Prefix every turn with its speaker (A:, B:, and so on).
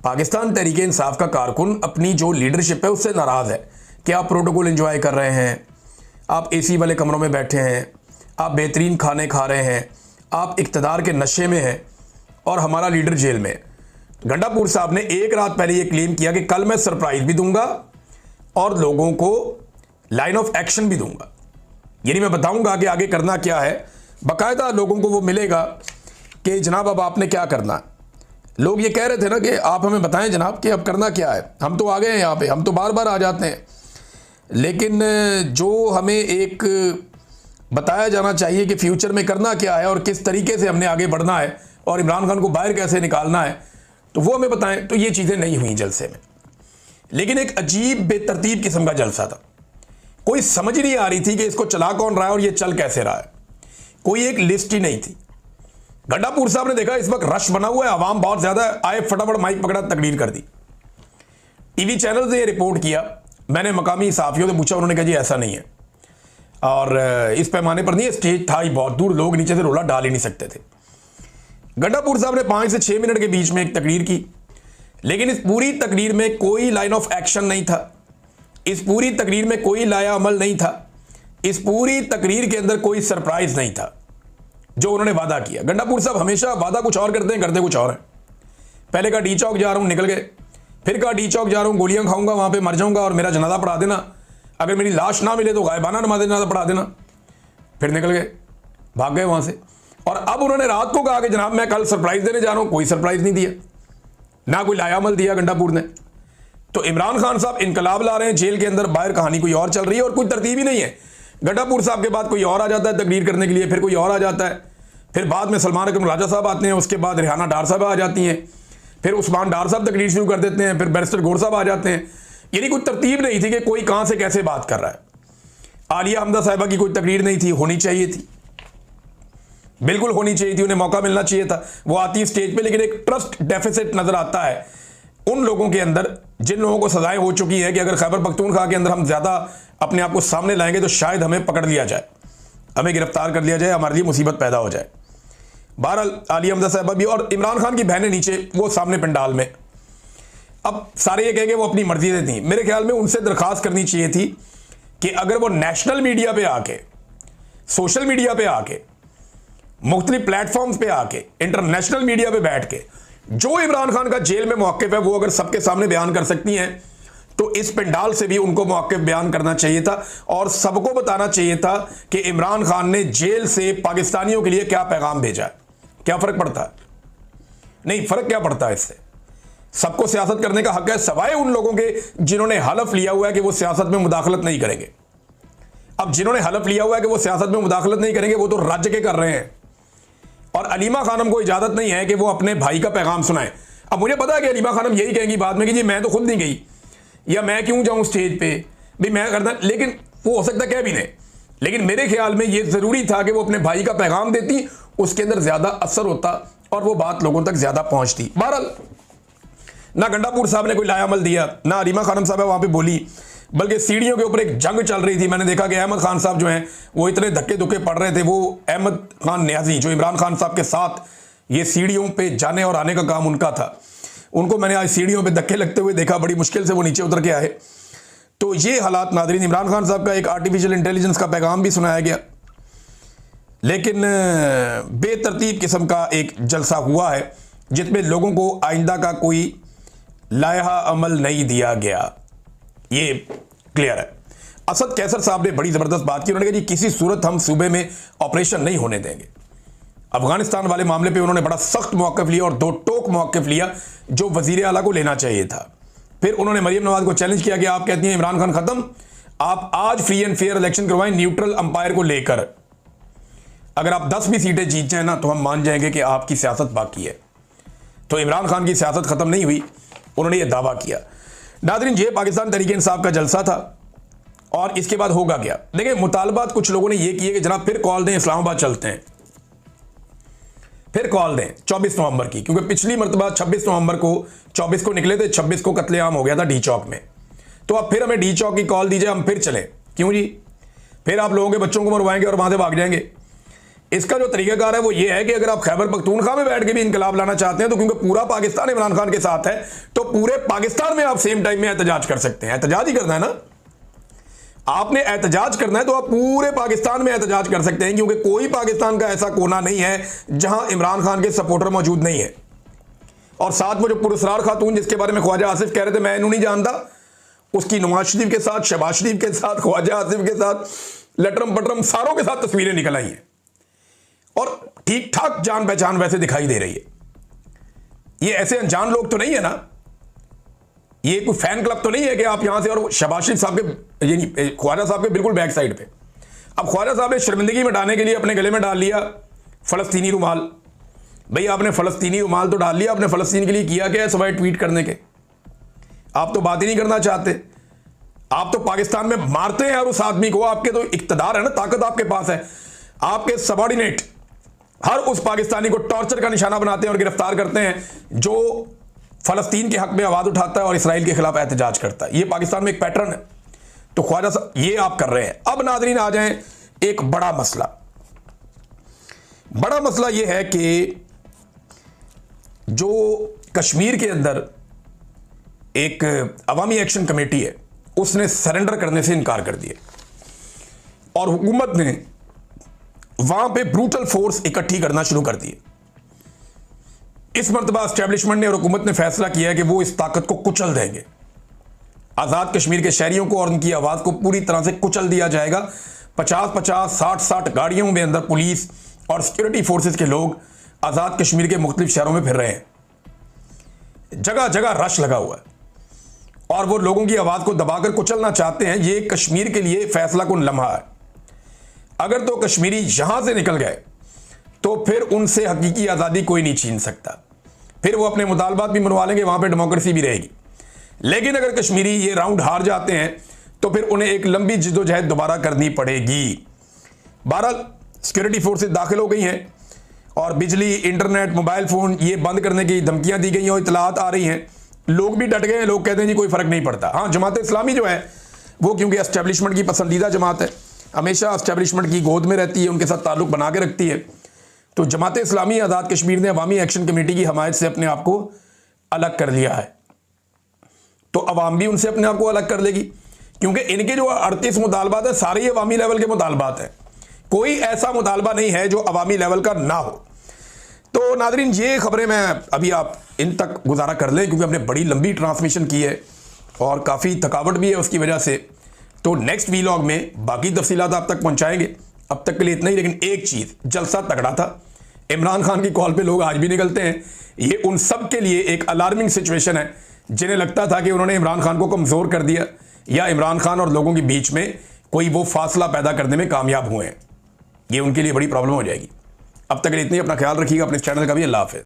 A: पाकिस्तान तहरीक-ए-इंसाफ का कारकुन अपनी जो लीडरशिप है उससे नाराज़ है कि आप प्रोटोकॉल एंजॉय कर रहे हैं, आप एसी वाले कमरों में बैठे हैं, आप बेहतरीन खाने खा रहे हैं, आप इक़्तिदार के नशे में हैं और हमारा लीडर जेल में। गंडापुर साहब ने एक रात पहले ये क्लेम किया कि कल मैं सरप्राइज़ भी दूंगा और लोगों को लाइन ऑफ एक्शन भी दूंगा, यानी मैं बताऊंगा कि आगे करना क्या है। बाकायदा लोगों को वो मिलेगा कि जनाब अब आपने क्या करना है। लोग ये कह रहे थे ना कि आप हमें बताएं जनाब कि अब करना क्या है, हम तो आ गए हैं यहाँ पे, हम तो बार बार आ जाते हैं, लेकिन जो हमें एक बताया जाना चाहिए कि फ्यूचर में करना क्या है और किस तरीके से हमने आगे बढ़ना है और इमरान खान को बाहर कैसे निकालना है, तो वो हमें बताएं। तो ये चीज़ें नहीं हुई जलसे में, लेकिन एक अजीब बेतरतीब किस्म का जलसा था। कोई समझ नहीं आ रही थी कि इसको चला कौन रहा है और ये चल कैसे रहा है। कोई एक लिस्ट ही नहीं थी। गंडापुर साहब ने देखा इस वक्त रश बना हुआ है, आवाम बहुत ज्यादा है, आए फटाफट माइक पकड़ा, तकरीर कर दी। टीवी चैनल से ये रिपोर्ट किया, मैंने मकामी सहाफियों से पूछा, उन्होंने कहा जी ऐसा नहीं है और इस पैमाने पर नहीं है, स्टेज था ही बहुत दूर, लोग नीचे से रोला डाल ही नहीं सकते थे। गंडापुर साहब ने 5 से 6 मिनट के बीच में एक तकरीर की, लेकिन इस पूरी तकरीर में कोई लाइन ऑफ एक्शन नहीं था, इस पूरी तकरीर में कोई लाया अमल नहीं था, इस पूरी तकरीर के अंदर कोई सरप्राइज नहीं था जो उन्होंने वादा किया। गंडापुर साहब हमेशा वादा कुछ और करते हैं, करते कुछ और है। पहले कहा डी चौक जा रहा हूं, निकल गए, फिर कहा डी चौक जा रहा हूं, गोलियां खाऊंगा, वहां पे मर जाऊंगा और मेरा जनाजा पढ़ा देना, अगर मेरी लाश ना मिले तो गायबाना नमाज जनाजा पढ़ा देना, फिर निकल गए, भाग गए वहां से। और अब उन्होंने रात को कहा कि जनाब मैं कल सरप्राइज देने जा रहा हूं, कोई सरप्राइज नहीं दिया, ना कोई लाया अमल दिया गंडापुर ने। तो इमरान खान साहब इनकलाब ला रहे हैं जेल के अंदर, बाहर कहानी कोई और चल रही है और कोई तरतीब ही नहीं है। गंडापुर साहब के बाद कोई और आ जाता है तकरीर करने के लिए, फिर कोई और आ जाता है, फिर बाद में सलमान अकरम राजा साहब आते हैं, उसके बाद रेहाना डार साहब आ जाती हैं, फिर उस्मान डार साहब तकरीर शुरू कर देते हैं, फिर बैरिस्टर गौर साहब आ जाते हैं। यानी कोई तरतीब नहीं थी कि कोई कहां से कैसे बात कर रहा है। आलिया हमदा साहिबा की कोई तकरीर नहीं थी, होनी चाहिए थी, बिल्कुल होनी चाहिए थी, उन्हें मौका मिलना चाहिए था, वो आती है स्टेज पे, लेकिन एक ट्रस्ट डेफिसिट नजर आता है उन लोगों के अंदर जिन लोगों को सजाएं हो चुकी है कि अगर खैबर पख्तूनख्वा के अंदर हम ज्यादा अपने आप को सामने लाएंगे तो शायद हमें पकड़ लिया जाए, हमें गिरफ्तार कर लिया जाए, हमारे लिए मुसीबत पैदा हो जाए। बहरहाल आलिया हमदा साहिबा भी और इमरान खान की बहनें नीचे, वो सामने पंडाल में। अब सारे ये कहेंगे वो अपनी मर्जी से थी, मेरे ख्याल में उनसे दरखास्त करनी चाहिए थी कि अगर वो नेशनल मीडिया पे आके, सोशल मीडिया पे आके, मुख्तलिफ प्लेटफॉर्म्स पे आके, इंटरनेशनल मीडिया पे बैठ के जो इमरान खान का जेल में मौक़िफ़ है वो अगर सबके सामने बयान कर सकती हैं तो इस पंडाल से भी उनको मौक़िफ़ बयान करना चाहिए था और सबको बताना चाहिए था कि इमरान खान ने जेल से पाकिस्तानियों के लिए क्या पैगाम भेजा है। क्या फ़र्क पड़ता है? नहीं, फ़र्क क्या पड़ता है इससे? सबको सियासत करने का हक है, सवाए उन लोगों के जिन्होंने हलफ लिया हुआ है कि वो सियासत में मुदाखलत नहीं करेंगे। अब जिन्होंने हलफ लिया हुआ है कि वो सियासत में मुदाखलत नहीं करेंगे वो तो राज्य के कर रहे हैं और अलीमा खानम को इजाज़त नहीं है कि वो अपने भाई का पैगाम सुनाए। अब मुझे पता है कि अलीमा खानम यही कहेंगी बाद में कि जी मैं तो खुद नहीं गई या मैं क्यों जाऊं स्टेज पे, भी मैं करता, लेकिन वो हो सकता कह भी नहीं, लेकिन मेरे ख्याल में ये ज़रूरी था कि वो अपने भाई का पैगाम देती, उसके अंदर ज़्यादा असर होता और वो बात लोगों तक ज़्यादा पहुँचती। बहरहाल ना गंडापुर साहब ने कोई लाया अमल दिया, ना अलीमा खानम साहब वहाँ पर बोली, बल्कि सीढ़ियों के ऊपर एक जंग चल रही थी। मैंने देखा कि अहमद खान साहब जो हैं वो इतने धक्के धुक्के पड़ रहे थे, वो अहमद खान न्याजी जो इमरान खान साहब के साथ ये सीढ़ियों पे जाने और आने का काम उनका था, उनको मैंने आज सीढ़ियों पे धक्के लगते हुए देखा, बड़ी मुश्किल से वो नीचे उतर के आए। तो ये हालात नाज़रीन, इमरान खान साहब का एक आर्टिफिशियल इंटेलिजेंस का पैगाम भी सुनाया गया, लेकिन बेतरतीब किस्म का एक जलसा हुआ है जिसमें लोगों को आइंदा का कोई लाया अमल नहीं दिया गया, ये क्लियर है। असद कैसर साहब ने बड़ी ज़बरदस्त बात की, उन्होंने कहा जी किसी सूरत हम सूबे में ऑपरेशन नहीं होने देंगे। अफगानिस्तान वाले मामले पे उन्होंने बड़ा सख्त मौक़िफ़ लिया और दो टोक मौक़िफ़ लिया जो वज़ीर आला को लेना चाहिए था। फिर उन्होंने मरीम नवाज को चैलेंज किया कि आप कहती हैं इमरान खान ख़त्म, आप आज फ्री एंड फेयर इलेक्शन करवाएं न्यूट्रल अंपायर को लेकर, अगर आप 10 भी सीटें जीत जाए ना तो हम मान जाएंगे कि आपकी सियासत बाकी है। तो इमरान खान की सियासत ख़त्म नहीं हुई, उन्होंने ये दावा किया। नाज़रीन ये पाकिस्तान तहरीक-ए-इंसाफ का जलसा था और इसके बाद होगा क्या? देखिए मुतालबात कुछ लोगों ने ये किए कि जनाब फिर कॉल दें, इस्लामाबाद चलते हैं, फिर कॉल दें 24 नवंबर की, क्योंकि पिछली मरतबा 26 नवंबर को 24 को निकले थे, 26 को कत्लेआम हो गया था डी चौक में, तो अब फिर हमें डी चौक की कॉल दीजिए, हम फिर चलें। क्यों जी? फिर आप लोगों के बच्चों को मरवाएंगे और वहां से भाग जाएंगे। इसका जो तरीकाकार है वो ये है कि अगर आप खैबर पख्तूनख्वा में बैठ के भी इनकलाब लाना चाहते हैं तो क्योंकि पूरा पाकिस्तान इमरान खान के साथ है तो पूरे पाकिस्तान में आप सेम टाइम में एहतजाज कर सकते हैं। एहतजाज ही करना है ना, आपने एहतजाज करना है तो आप पूरे पाकिस्तान में एहतजाज कर सकते हैं, क्योंकि कोई पाकिस्तान का ऐसा कोना नहीं है जहां इमरान खान के सपोर्टर मौजूद नहीं है। और साथ में जो पुरस्कार खातून जिसके बारे में ख्वाजा आसिफ कह रहे थे मैं इन्हों नहीं जानता, उसकी नवाज शरीफ के साथ, शहबाज शरीफ के साथ, ख्वाजा आसिफ के साथ, लटरम पटरम सारों के साथ तस्वीरें निकल आई हैं और ठीक ठाक जान पहचान वैसे दिखाई दे रही है। ये ऐसे अनजान लोग तो नहीं है ना, ये कोई फैन क्लब तो नहीं है कि आप यहां से, और शहबाज शरीफ साहब के यानी ख्वाजा साहब के बिल्कुल बैक साइड पे। अब ख्वाजा साहब ने शर्मिंदगी में डालने के लिए अपने गले में डाल लिया फलस्तीनी रुमाल। भाई आपने फलस्तीनी रुमाल तो डाल लिया, आपने फलस्तीन के लिए किया क्या है सवाए ट्वीट करने के? आप तो बात ही नहीं करना चाहते, आप तो पाकिस्तान में मारते हैं और उस आदमी को, आपके तो इक्तदार है ना, ताकत आपके पास है, आपके सबॉर्डिनेट हर उस पाकिस्तानी को टॉर्चर का निशाना बनाते हैं और गिरफ्तार करते हैं जो फलस्तीन के हक में आवाज उठाता है और इसराइल के खिलाफ एहतजाज करता है। ये पाकिस्तान में एक पैटर्न है। तो ख्वाजा साहब ये आप कर रहे हैं। अब नाज़रीन आ जाएं एक बड़ा मसला ये है कि जो कश्मीर के अंदर एक अवामी एक्शन कमेटी है उसने सरेंडर करने से इनकार कर दिया और हुकूमत ने वहां पे ब्रूटल फोर्स इकट्ठी करना शुरू कर दी। इस मरतबा एस्टेब्लिशमेंट ने और हुकूमत ने फैसला किया है कि वो इस ताकत को कुचल देंगे। आज़ाद कश्मीर के शहरियों को और उनकी आवाज़ को पूरी तरह से कुचल दिया जाएगा। 50-50, 60-60 गाड़ियों में अंदर पुलिस और सिक्योरिटी फोर्सेस के लोग आज़ाद कश्मीर के मुख्तलिफ शहरों में फिर रहे हैं। जगह जगह रश लगा हुआ है और वो लोगों की आवाज़ को दबाकर कुचलना चाहते हैं। ये कश्मीर के लिए फैसला कुन लम्हा है। अगर तो कश्मीरी यहां से निकल गए तो फिर उनसे हकीकी आज़ादी कोई नहीं छीन सकता, फिर वो अपने मुतालबात भी मनवा लेंगे, वहां पे डेमोक्रेसी भी रहेगी। लेकिन अगर कश्मीरी ये राउंड हार जाते हैं तो फिर उन्हें एक लंबी जिद्दोजहद दोबारा करनी पड़ेगी। 12 सिक्योरिटी फोर्सेज दाखिल हो गई हैं और बिजली, इंटरनेट, मोबाइल फ़ोन ये बंद करने की धमकियां दी गई हैं और इतलात आ रही हैं। लोग भी डट गए हैं, लोग कहते हैं जी कोई फ़र्क नहीं पड़ता। हाँ, जमात इस्लामी जो है वो क्योंकि एस्टेब्लिशमेंट की पसंदीदा जमात है, हमेशा एस्टेब्लिशमेंट की गोद में रहती है, उनके साथ ताल्लुक बना के रखती है, तो जमात इस्लामी आज़ाद कश्मीर ने अवामी एक्शन कमेटी की हमायत से अपने आप को अलग कर लिया है। तो अवाम भी उनसे अपने आप को अलग कर लेगी, क्योंकि इनके जो 38 मुतालबात है सारे अवामी लेवल के मुतालबात हैं। कोई ऐसा मुतालबा नहीं है जो अवामी लेवल का ना हो। तो नादरीन ये खबरें मैं अभी आप इन तक गुजारा कर लें, क्योंकि हमने बड़ी लंबी ट्रांसमिशन की है और काफ़ी थकावट भी है उसकी वजह से। तो नेक्स्ट वीलॉग में बाकी तफसीलात आप तक पहुंचाएंगे। अब तक के लिए इतना ही। लेकिन एक चीज़, जलसा तगड़ा था। इमरान खान की कॉल पे लोग आज भी निकलते हैं। ये उन सब के लिए एक अलार्मिंग सिचुएशन है जिन्हें लगता था कि उन्होंने इमरान खान को कमज़ोर कर दिया या इमरान खान और लोगों के बीच में कोई वो फासला पैदा करने में कामयाब हुए हैं। ये उनके लिए बड़ी प्रॉब्लम हो जाएगी। अब तक के लिए इतनी। अपना ख्याल रखिएगा, अपने चैनल का भी। अल्लाह हाफ़िज़।